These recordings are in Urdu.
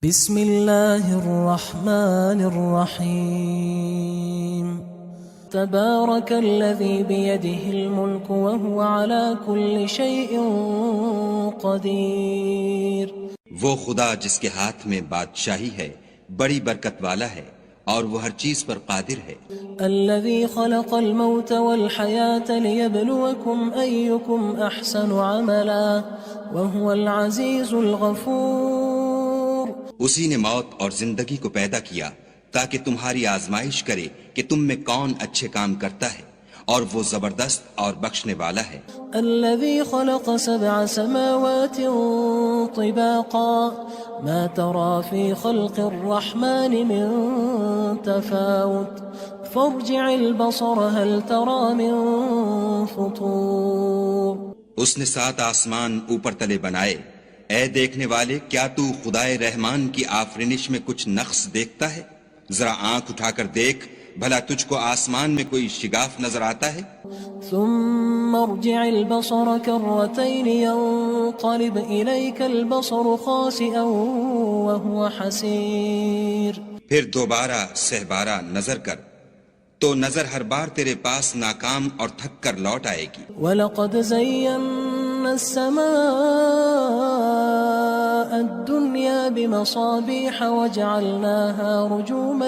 بسم اللہ الرحمن الرحیم تبارک الذی بیدہ الملک وہو علی کل شیء قدیر۔ وہ خدا جس کے ہاتھ میں بادشاہی ہے بڑی برکت والا ہے اور وہ ہر چیز پر قادر ہے۔ الذی خلق الموت والحیاة لیبلوکم ایکم احسن عملا وہو العزیز الغفور۔ اسی نے موت اور زندگی کو پیدا کیا تاکہ تمہاری آزمائش کرے کہ تم میں کون اچھے کام کرتا ہے، اور وہ زبردست اور بخشنے والا ہے۔ الذي خلق 7 سماوات طباقا ما ترى في خلق الرحمن من تفاوت فارجع البصر هل ترى من فطور۔ اس نے 7 آسمان اوپر تلے بنائے، اے دیکھنے والے کیا تو خدائے رحمان کی آفرینش میں کچھ نقص دیکھتا ہے؟ ذرا آنکھ اٹھا کر دیکھ، بھلا تجھ کو آسمان میں کوئی شگاف نظر آتا ہے؟ ثم ارجع البصر كرتين ينقلب إليك البصر خاسئا وهو حسير۔ پھر دوبارہ سہبارہ نظر کر تو نظر ہر بار تیرے پاس ناکام اور تھک کر لوٹ آئے گی۔ وَلَقَدْ زَيَّنَّا السَّمَاءَ الدُّنْيَا بِمَصَابِيحَ وَجَعَلْنَاهَا رُجُومًا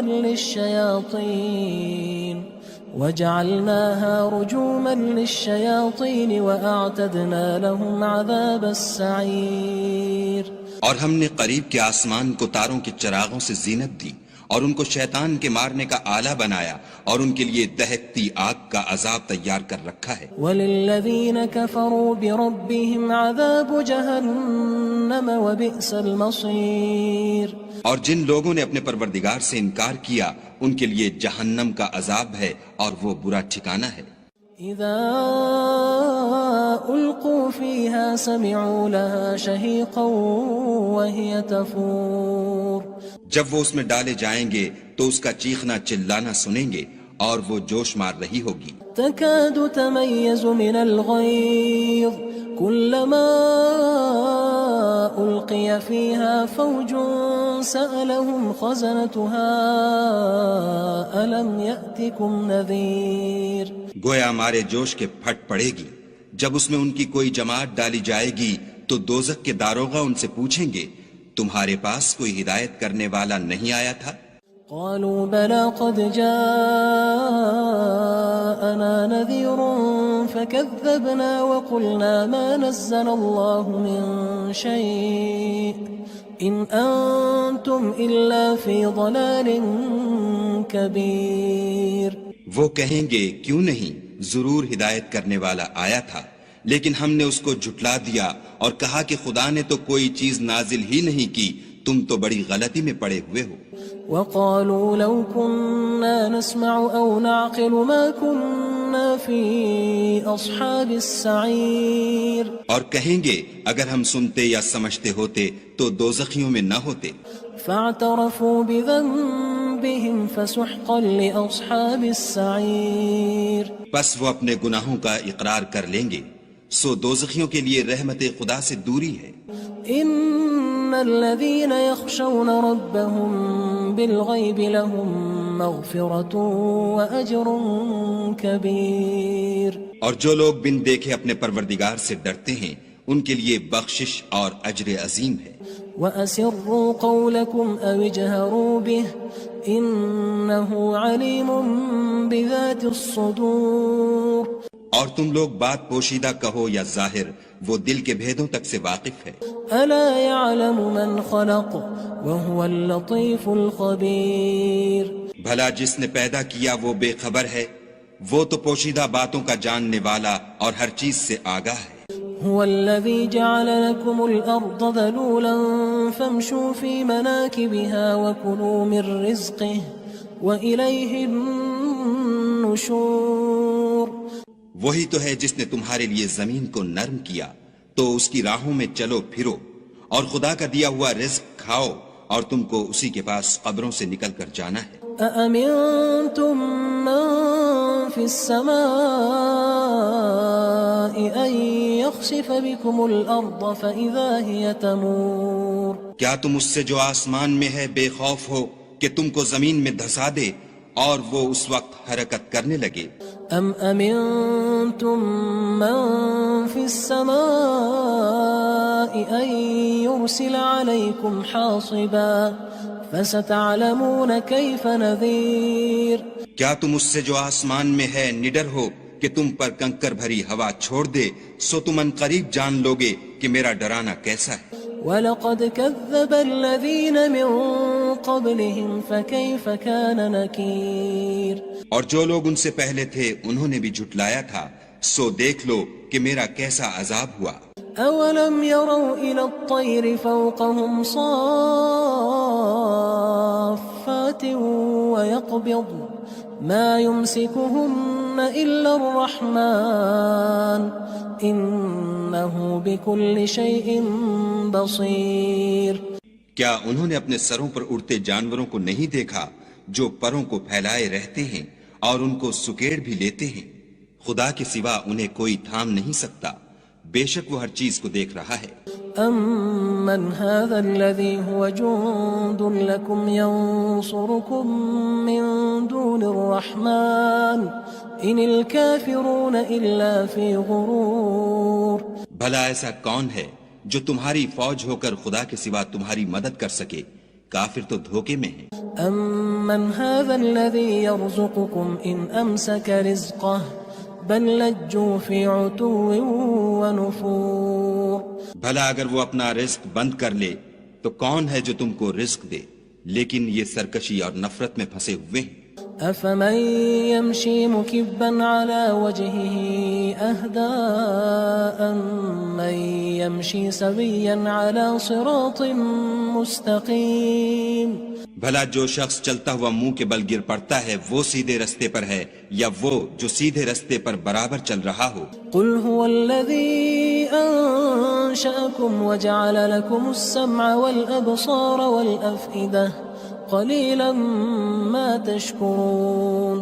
لِلشَّيَاطِينِ وَأَعْتَدْنَا لَهُمْ عَذَابَ السَّعِيرِ۔ اور ہم نے قریب کے آسمان کو تاروں کے چراغوں سے زینت دی اور ان کو شیطان کے مارنے کا آلہ بنایا، اور ان کے لیے دہکتی آگ کا عذاب تیار کر رکھا ہے۔ وَلِلَّذِينَ كَفَرُوا بِرَبِّهِمْ عَذَابُ جَهَنَّمَ وَبِئْسَ الْمَصِيرُ۔ اور جن لوگوں نے اپنے پروردگار سے انکار کیا ان کے لیے جہنم کا عذاب ہے اور وہ برا ٹھکانہ ہے۔ اذا القوا فيها سمعوا لها شهيقا وهي تفور۔ جب وہ اس میں ڈالے جائیں گے تو اس کا چیخنا چلانا سنیں گے اور وہ جوش مار رہی ہوگی۔ تكاد تميز من الغيظ كلما ألقي فيها فوج سألهم خزنتها ألم يأتكم نذير۔ گویا مارے جوش کے پھٹ پڑے گی جب اس میں ان کی کوئی جماعت ڈالی جائے گی تو دوزخ کے داروغہ ان سے پوچھیں گے تمہارے پاس کوئی ہدایت کرنے والا نہیں آیا تھا؟ قالوا بلى قد جاءنا نذير فكذبنا وقلنا ما نزل الله من شيء إن أنتم إلا في ضلال كبير۔ وہ کہیں گے کیوں نہیں، ضرور ہدایت کرنے والا آیا تھا، لیکن ہم نے اس کو جھٹلا دیا اور کہا کہ خدا نے تو کوئی چیز نازل ہی نہیں کی، تم تو بڑی غلطی میں پڑے ہوئے ہو۔ وقالوا لو كنا نسمع أو نعقل ما كنا في أصحاب السعير۔ اور کہیں گے اگر ہم سنتے یا سمجھتے ہوتے تو دوزخیوں میں نہ ہوتے۔ فاعترفوا بذنبهم فسحقا لأصحاب السعير۔ پس وہ اپنے گناہوں کا اقرار کر لیں گے، سو دوزخیوں کے لیے رحمت خدا سے دوری ہے۔ ان الذين يخشون ربهم بالغيب لهم مغفرة واجر كبير۔ اور جو لوگ بن دیکھے اپنے پروردگار سے ڈرتے ہیں ان کے لیے بخشش اور اجر عظیم ہے۔ وَأَسِرُّوا قَوْلَكُمْ أَوِ اجْهَرُوا بِهِ إِنَّهُ عَلِيمٌ بِذَاتِ الصُّدُورِ۔ اور تم لوگ بات پوشیدہ کہو یا ظاہر، وہ دل کے بھیدوں تک سے واقف ہے۔ أَلَا يَعْلَمُ مَنْ خَلَقَ وَهُوَ اللَّطِيفُ الْخَبِيرُ۔ بھلا جس نے پیدا کیا وہ بے خبر ہے، وہ تو پوشیدہ باتوں کا جاننے والا اور ہر چیز سے آگاہ ہے۔ هو الذي جعل لكم الأرض ذلولا فامشوا في مناكبها وكلوا من رزقه وإليه النشور۔ وہی تو ہے جس نے تمہارے لیے زمین کو نرم کیا تو اس کی راہوں میں چلو پھرو اور خدا کا دیا ہوا رزق کھاؤ، اور تم کو اسی کے پاس قبروں سے نکل کر جانا ہے۔ أأمنتم من في السماء أن يخسف بكم الأرض فإذا هي تمور کیا تم اس سے جو آسمان میں ہے بے خوف ہو کہ تم کو زمین میں دھسا دے اور وہ اس وقت حرکت کرنے لگے؟ أم أمنتم من في السماء أن يرسل عليكم حاصبا فستعلمون كيف نذير کیا تم اس سے جو آسمان میں ہے نڈر ہو کہ تم پر کنکر بھری ہوا چھوڑ دے، سو تم ان قریب جان لوگے کہ میرا ڈرانا کیسا ہے۔ وَلَقَدْ كَذَّبَ الَّذِينَ مِن قَبْلِهِمْ فَكَيْفَ كَانَ نَكِيرٌ اور جو لوگ ان سے پہلے تھے انہوں نے بھی جھٹلایا تھا، سو دیکھ لو کہ میرا کیسا عذاب ہوا۔ أَوَلَمْ يَرَوْا إِلَى الطَّيْرِ فَوْقَهُمْ صَافَّاتٍ وَيَقْبِضْنَ مَا يُمْسِكُهُنَّ إِلَّا الرَّحْمَنُ إِنَّهُ بِكُلِّ شَيْءٍ بَصِيرٌ کیا انہوں نے اپنے سروں پر اڑتے جانوروں کو نہیں دیکھا جو پروں کو پھیلائے رہتے ہیں اور ان کو سکیڑ بھی لیتے ہیں؟ خدا کے سوا انہیں کوئی تھام نہیں سکتا، بے شک وہ ہر چیز کو دیکھ رہا ہے۔ أَمَّنْ هَذَا الَّذِي هُوَ جُندٌ لَكُمْ يَنصُرُكُم مِّن دُونِ الرَّحْمَنِ إِنِ الْكَافِرُونَ إِلَّا فِي غُرُورٍ بھلا ایسا کون ہے جو تمہاری فوج ہو کر خدا کے سوا تمہاری مدد کر سکے؟ کافر تو دھوکے میں ہیں۔ أَمَّنْ هَذَا الَّذِي يَرْزُقُكُمْ إِنْ أَمْسَكَ رِزْقَهُ بَلْ لَجُّوا فِي عُتُوٍّ وَنُفُورٍ بھلا اگر وہ اپنا رزق بند کر لے تو کون ہے جو تم کو رزق دے؟ لیکن یہ سرکشی اور نفرت میں پھنسے ہوئے ہیں۔ أَفَمَن يَمْشِي مُكِبًّا عَلَى وَجْهِهِ أَهْدَىٰ أَمَّن يَمْشِي سَوِيًّا عَلَى صِرَاطٍ مُّسْتَقِيمٍ بھلا جو شخص چلتا ہوا منہ کے بل گر پڑتا ہے وہ سیدھے رستے پر ہے یا وہ جو سیدھے رستے پر برابر چل رہا ہو؟ قُلْ هُوَ الَّذِي أَنشَأَكُمْ وَجَعَلَ لَكُمُ السَّمْعَ وَالْأَبْصَارَ وَالْأَفْئِدَةَ قَلِيلًا مَا تَشْكُرُونَ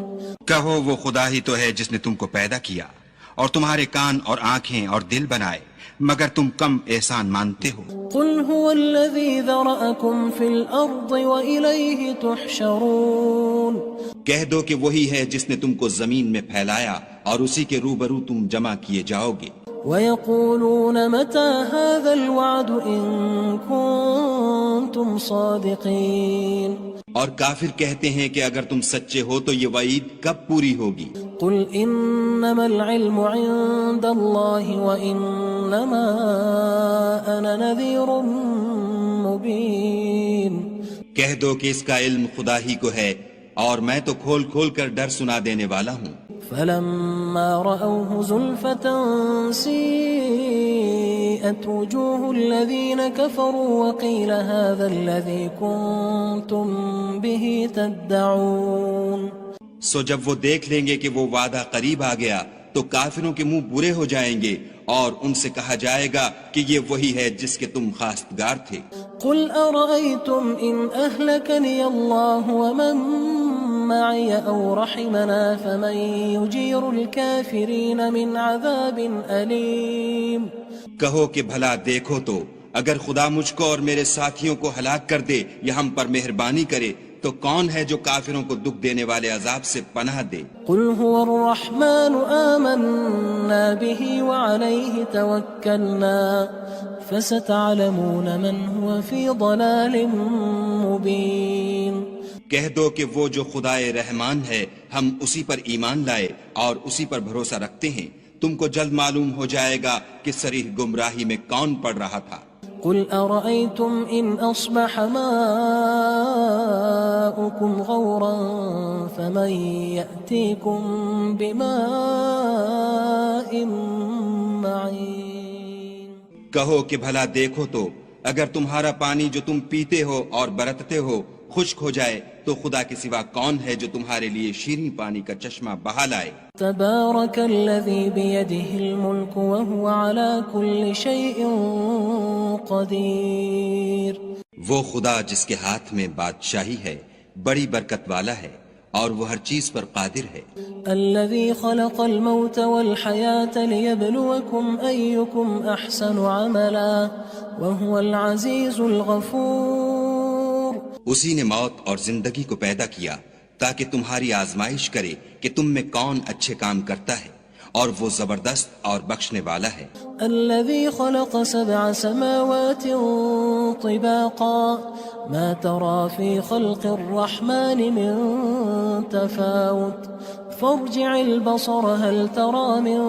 کہو وہ خدا ہی تو ہے جس نے تم کو پیدا کیا اور تمہارے کان اور آنکھیں اور دل بنائے، مگر تم کم احسان مانتے ہو۔ قُلْ هُوَ الَّذِي ذَرَأَكُمْ فِي الْأَرْضِ وَإِلَيْهِ تُحْشَرُونَ کہہ دو کہ وہی ہے جس نے تم کو زمین میں پھیلایا اور اسی کے روبرو تم جمع کیے جاؤ گے۔ وَيَقُولُونَ مَتَى هَذَا الْوَعْدُ إِن كُنتُمْ صَادِقِينَ اور کافر کہتے ہیں کہ اگر تم سچے ہو تو یہ وعید کب پوری ہوگی؟ قُلْ إِنَّمَا الْعِلْمُ عِندَ اللَّهِ وَإِنَّمَا أَنَا نَذِيرٌ مُّبِينٌ کہہ دو کہ اس کا علم خدا ہی کو ہے اور میں تو کھول کھول کر ڈر سنا دینے والا ہوں۔ فَلَمَّا رَأَوْهُ زُلْفَةً سِيئَتْ وُجُوهُ الَّذِينَ كَفَرُوا وَقِيلَ هَذَا الَّذِي كُنتُم بِهِ تَدَّعُونَ سو جب وہ دیکھ لیں گے کہ وہ وعدہ قریب آ گیا تو کافروں کے منہ برے ہو جائیں گے اور ان سے کہا جائے گا کہ یہ وہی ہے جس کے تم خواستگار تھے۔ قُلْ أَرَأَيْتُمْ إِنْ أَهْلَكَنِيَ اللَّهُ وَمَن مَّعِيَ أَوْ رَحِمَنَا فَمَن يُجِيرُ الْكَافِرِينَ مِنْ عَذَابٍ أَلِيمٍ کہو کہ بھلا دیکھو تو اگر خدا مجھ کو اور میرے ساتھیوں کو ہلاک کر دے یا ہم پر مہربانی کرے تو کون ہے جو کافروں کو دکھ دینے والے عذاب سے پناہ دے؟ قُلْ هُوَ الرَّحْمَنُ آمَنَّا بِهِ وَعَلَيْهِ تَوَكَّلْنَا فَسَتَعْلَمُونَ مَنْ هُوَ فِي ضَلَالٍ مُّبِينٍ کہہ دو کہ وہ جو خدائے رحمان ہے ہم اسی پر ایمان لائے اور اسی پر بھروسہ رکھتے ہیں، تم کو جلد معلوم ہو جائے گا کہ صریح گمراہی میں کون پڑ رہا تھا۔ قُلْ أَرَأَيْتُمْ إِنْ أَصْبَحَ مَاؤُكُمْ غَوْرًا فَمَن يَأْتِيكُم بِمَاءٍ مَّعِينٍ کہو کہ بھلا دیکھو تو اگر تمہارا پانی جو تم پیتے ہو اور برتتے ہو خشک ہو جائے تو خدا کے سوا کون ہے جو تمہارے لیے شیریں پانی کا چشمہ بہا لائے؟ تبارك الذي بيده الملك وهو على كل شيء قدير وہ خدا جس کے ہاتھ میں بادشاہی ہے بڑی برکت والا ہے اور وہ ہر چیز پر قادر ہے. الذي خلق الموت والحياة ليبلوكم أيكم أحسن عملا وهو العزيز الغفور. اسی نے موت اور زندگی کو پیدا کیا تاکہ تمہاری آزمائش کرے کہ تم میں کون اچھے کام کرتا ہے، اور وہ زبردست اور بخشنے والا ہے. الذي خلق 7 سماوات طباقا ما ترى في خلق الرحمن من تفاوت فارجع البصر هل ترى من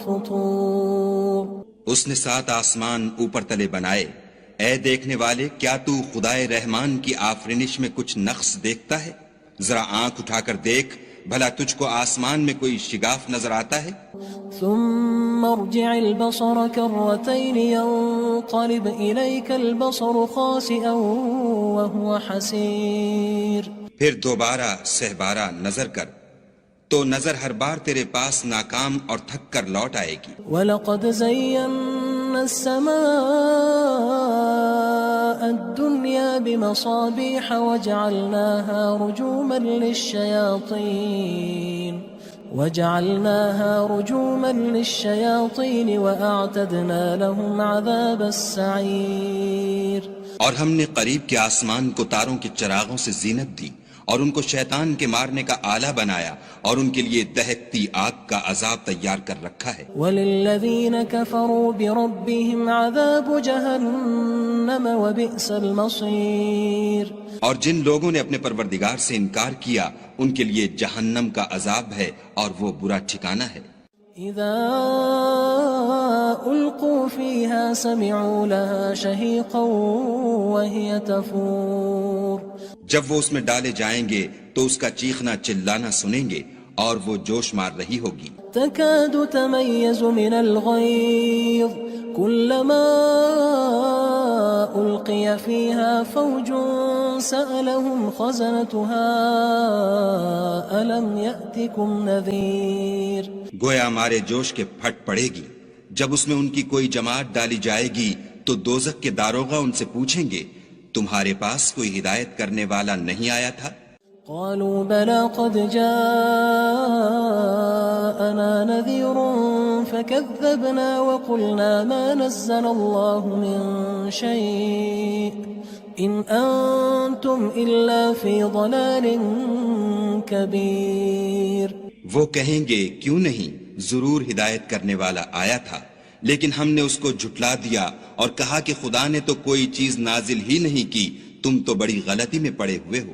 فطور. اس نے 7 آسمان اوپر تلے بنائے. اے دیکھنے والے، کیا تو خدائے رحمان کی آفرینش میں کچھ نقص دیکھتا ہے؟ ذرا آنکھ اٹھا کر دیکھ، بھلا تجھ کو آسمان میں کوئی شگاف نظر آتا ہے؟ ثم ارجع البصر كرتين ينقلب إليك البصر خاسئا وهو حسير. پھر دوبارہ سہبارہ نظر کر تو نظر ہر بار تیرے پاس ناکام اور تھک کر لوٹ آئے گی. وَلَقَدْ زَيَّنَّا السَّمَاءَ الدُّنْيَا بِمَصَابِيحَ وَجَعَلْنَاهَا رُجُومًا لِلشَّيَاطِينِ وَأَعْتَدْنَا لَهُمْ عَذَابَ السَّعِيرِ. اور ہم نے قریب کے آسمان کو تاروں کے چراغوں سے زینت دی اور ان کو شیطان کے مارنے کا آلہ بنایا اور ان کے لیے دہکتی آگ کا عذاب تیار کر رکھا ہے. وَلِلَّذِينَ كَفَرُوا بِرَبِّهِمْ عَذَابُ جَهَنَّمَ وَبِئْسَ الْمَصِيرُ. اور جن لوگوں نے اپنے پروردگار سے انکار کیا ان کے لیے جہنم کا عذاب ہے اور وہ برا ٹھکانہ ہے. اذا القوا فيها سمعوا لها شهيقا وهي تفور. جب وہ اس میں ڈالے جائیں گے تو اس کا چیخنا چلانا سنیں گے اور وہ جوش مار رہی ہوگی. تكاد تميز من الغيظ كلما ألقي فيها فوج سألهم خزنتها ألم يأتكم نذير. گویا ہمارے جوش کے پھٹ پڑے گی. جب اس میں ان کی کوئی جماعت ڈالی جائے گی تو دوزخ کے داروغہ ان سے پوچھیں گے تمہارے پاس کوئی ہدایت کرنے والا نہیں آیا تھا؟ قالوا بلى قد جاءنا نذير فكذبنا وقلنا ما نزل الله من شيء إن أنتم إلا في ضلال كبير. وہ کہیں گے کیوں نہیں، ضرور ہدایت کرنے والا آیا تھا، لیکن ہم نے اس کو جھٹلا دیا اور کہا کہ خدا نے تو کوئی چیز نازل ہی نہیں کی، تم تو بڑی غلطی میں پڑے ہوئے ہو.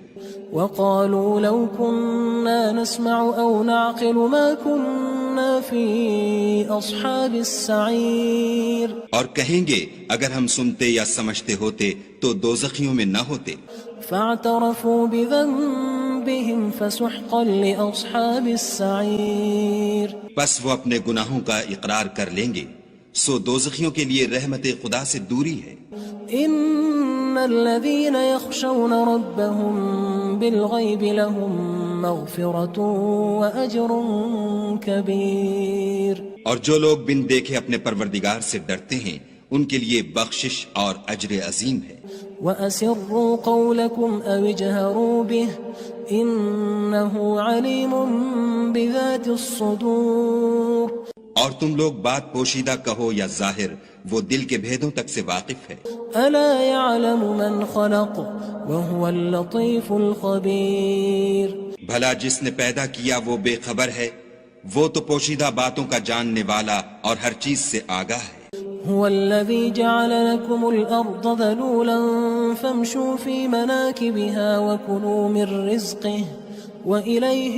وقالوا لو كنا نسمع أو نعقل ما كنا في أصحاب السعير. اور کہیں گے اگر ہم سنتے یا سمجھتے ہوتے تو دوزخیوں میں نہ ہوتے. فاعترفوا بذنبهم فسحقا لأصحاب السعير. بس وہ اپنے گناہوں کا اقرار کر لیں گے، سو دوزخیوں کے لیے رحمت خدا سے دوری ہے. ان الذين يخشون ربهم بالغيب لهم مغفرة وأجر كبير. اور جو لوگ بن دیکھے اپنے پروردگار سے ڈرتے ہیں ان کے لیے بخشش اور اجر عظیم ہے. وَأَسِرُّوا قَوْلَكُمْ أَوِ اجْهَرُوا بِهِ إِنَّهُ عَلِيمٌ بِذَاتِ الصُّدُورِ. اور تم لوگ بات پوشیدہ کہو یا ظاہر، وہ دل کے بھیدوں تک سے واقف ہے. أَلَا يَعْلَمُ مَنْ خَلَقَ وَهُوَ اللَّطِيفُ الْخَبِيرُ. بھلا جس نے پیدا کیا وہ بے خبر ہے، وہ تو پوشیدہ باتوں کا جاننے والا اور ہر چیز سے آگاہ ہے. هو الذي جعل لكم الأرض ذلولا فامشوا في مناكبها وكلوا من رزقه وإليه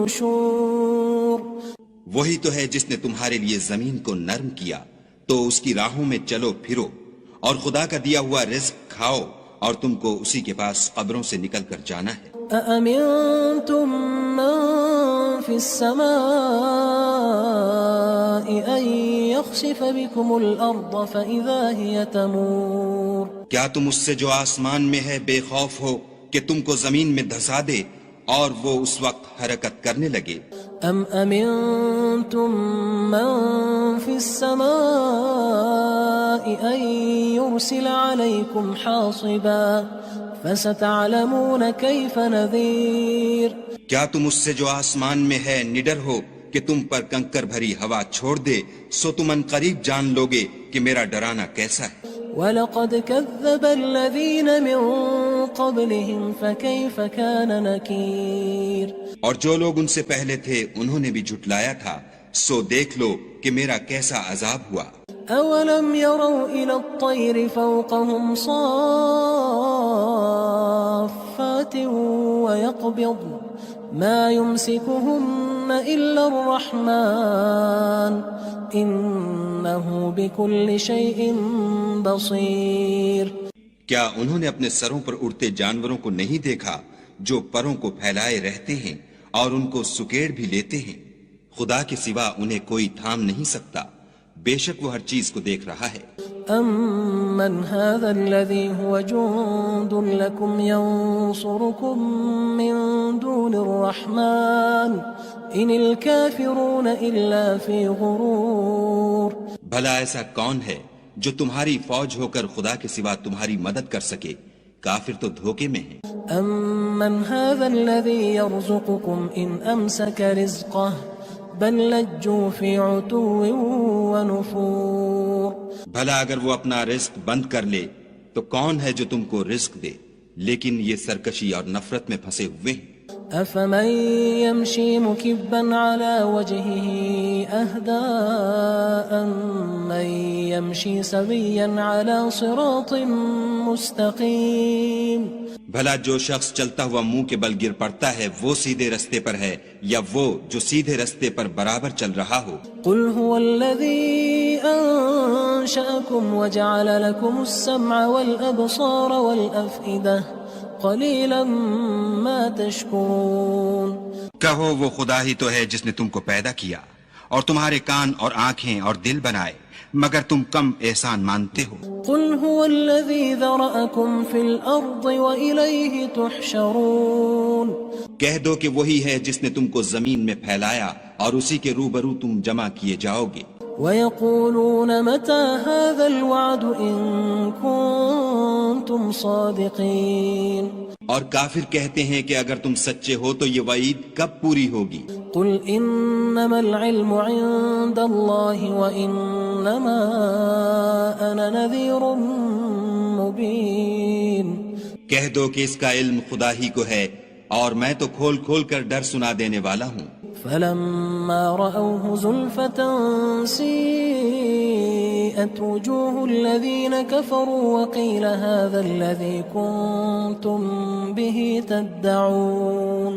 النشور. وہی تو ہے جس نے تمہارے لیے زمین کو نرم کیا تو اس کی راہوں میں چلو پھرو اور خدا کا دیا ہوا رزق کھاؤ اور تم کو اسی کے پاس قبروں سے نکل کر جانا ہے. أأمنتم من في السماء أن يخسف بكم الأرض فإذا هي تمور. کیا تم اس سے جو آسمان میں ہے بے خوف ہو کہ تم کو زمین میں دھسا دے اور وہ اس وقت حرکت کرنے لگے. ام امنتم من في السماء ان يرسل عليكم حاصبا فستعلمون كيف نذير. کیا تم اس سے جو آسمان میں ہے نڈر ہو کہ تم پر کنکر بھری ہوا چھوڑ دے، سو تم ان قریب جان لوگے کہ میرا ڈرانا کیسا ہے. وَلَقَدْ كَذَّبَ الَّذِينَ مِن قَبْلِهِمْ فَكَيْفَ كَانَ نَكِيرٌ. اور جو لوگ ان سے پہلے تھے انہوں نے بھی جھٹلایا تھا، سو دیکھ لو کہ میرا کیسا عذاب ہوا. أَوَلَمْ يَرَوْا إِلَى الطَّيْرِ فَوْقَهُمْ صَافَّاتٍ وَيَقْبِضْنَ مَا يُمْسِكُهُنَّ إِلَّا الرَّحْمَنُ إِنَّهُ بِكُلِّ شَيْءٍ بَصِيرٌ. کیا انہوں نے اپنے سروں پر اڑتے جانوروں کو نہیں دیکھا جو پروں کو پھیلائے رہتے ہیں اور ان کو سکیڑ بھی لیتے ہیں؟ خدا کے سوا انہیں کوئی تھام نہیں سکتا، بے شک وہ ہر چیز کو دیکھ رہا ہے. أَمَّنْ هَذَا الَّذِي هُوَ جُندٌ لَكُمْ يَنصُرُكُم مِّن دُونِ الرَّحْمَنِ إِنِ الْكَافِرُونَ إِلَّا فِي غُرُورٍ. بھلا ایسا کون ہے جو تمہاری فوج ہو کر خدا کے سوا تمہاری مدد کر سکے؟ کافر تو دھوکے میں ہیں. أَمَّنْ هَذَا الَّذِي يَرْزُقُكُمْ إِنْ أَمْسَكَ رِزْقَهُ بَلْ لَجُّوا فِي عُتُوٍّ وَنُفُورٍ. بھلا اگر وہ اپنا رزق بند کر لے تو کون ہے جو تم کو رزق دے؟ لیکن یہ سرکشی اور نفرت میں پھنسے ہوئے ہیں. أَفَمَن يَمْشِي مُكِبًّا عَلَى وَجْهِهِ أَهْدَىٰ أَمَّن يَمْشِي سَوِيًّا عَلَى صِرَاطٍ مُّسْتَقِيمٍ. بھلا جو شخص چلتا ہوا منہ کے بل گر پڑتا ہے وہ سیدھے رستے پر ہے یا وہ جو سیدھے رستے پر برابر چل رہا ہو؟ قُلْ هُوَ الَّذِي أَنشَأَكُمْ وَجَعَلَ لَكُمُ السَّمْعَ وَالْأَبْصَارَ وَالْأَفْئِدَةَ قَلِيلًا مَا تَشْكُرُونَ. کہو وہ خدا ہی تو ہے جس نے تم کو پیدا کیا اور تمہارے کان اور آنکھیں اور دل بنائے، مگر تم کم احسان مانتے ہو. قُلْ هُوَ الَّذِي ذَرَأَكُمْ فِي الْأَرْضِ وَإِلَيْهِ تُحْشَرُونَ. کہہ دو کہ وہی ہے جس نے تم کو زمین میں پھیلایا اور اسی کے روبرو تم جمع کیے جاؤ گے. وَيَقُولُونَ مَتَى هَذَا الْوَعْدُ إِن كُنتُمْ صَادِقِينَ. اور کافر کہتے ہیں کہ اگر تم سچے ہو تو یہ وعید کب پوری ہوگی؟ قُلْ إِنَّمَا الْعِلْمُ عِندَ اللَّهِ وَإِنَّمَا أَنَا نَذِيرٌ مُّبِينٌ. کہہ دو کہ اس کا علم خدا ہی کو ہے اور میں تو کھول کھول کر ڈر سنا دینے والا ہوں. فَلَمَّا رَأَوْهُ زُلْفَةً سِيئَتْ وُجُوهُ الَّذِينَ كَفَرُوا وَقِيلَ هَذَا الَّذِي كُنتُم بِهِ تَدَّعُونَ.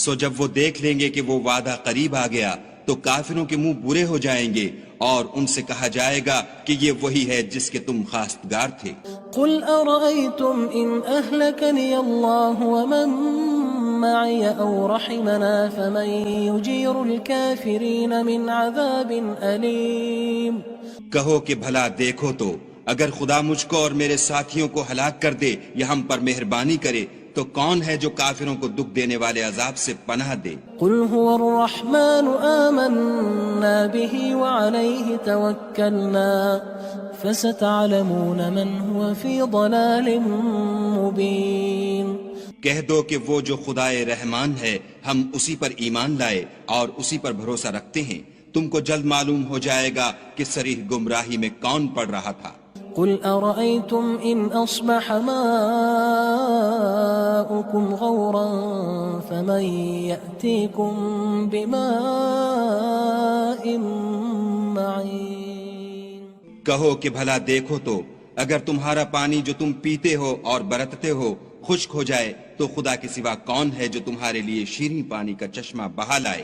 سو جب وہ دیکھ لیں گے کہ وہ وعدہ قریب آ گیا تو کافروں کے منہ برے ہو جائیں گے اور ان سے کہا جائے گا کہ یہ وہی ہے جس کے تم خواستگار تھے. قُلْ أَرَأَيْتُمْ إِنْ أَهْلَكَنِيَ اللَّهُ وَمَن مَّعِيَ أَوْ رَحِمَنَا فَمَن يُجِيرُ الْكَافِرِينَ مِنْ عَذَابٍ أَلِيمٍ. کہو کہ بھلا دیکھو تو اگر خدا مجھ کو اور میرے ساتھیوں کو ہلاک کر دے یا ہم پر مہربانی کرے تو کون ہے جو کافروں کو دکھ دینے والے عذاب سے پناہ دے؟ قُلْ هُوَ الرَّحْمَنُ آمَنَّا بِهِ وَعَلَيْهِ تَوَكَّلْنَا فَسَتَعْلَمُونَ مَنْ هُوَ فِي ضَلَالٍ مُّبِينٍ. کہہ دو کہ وہ جو خدائے رحمان ہے ہم اسی پر ایمان لائے اور اسی پر بھروسہ رکھتے ہیں، تم کو جلد معلوم ہو جائے گا کہ صریح گمراہی میں کون پڑ رہا تھا. قُلْ أَرَأَيْتُمْ إِنْ أَصْبَحَ مَاؤُكُمْ غَوْرًا فَمَن يَأْتِيكُم بِمَاءٍ مَّعِينٍ. کہو کہ بھلا دیکھو تو اگر تمہارا پانی جو تم پیتے ہو اور برتتے ہو خشک ہو جائے تو خدا کے سوا کون ہے جو تمہارے لیے شیریں پانی کا چشمہ بہا لائے؟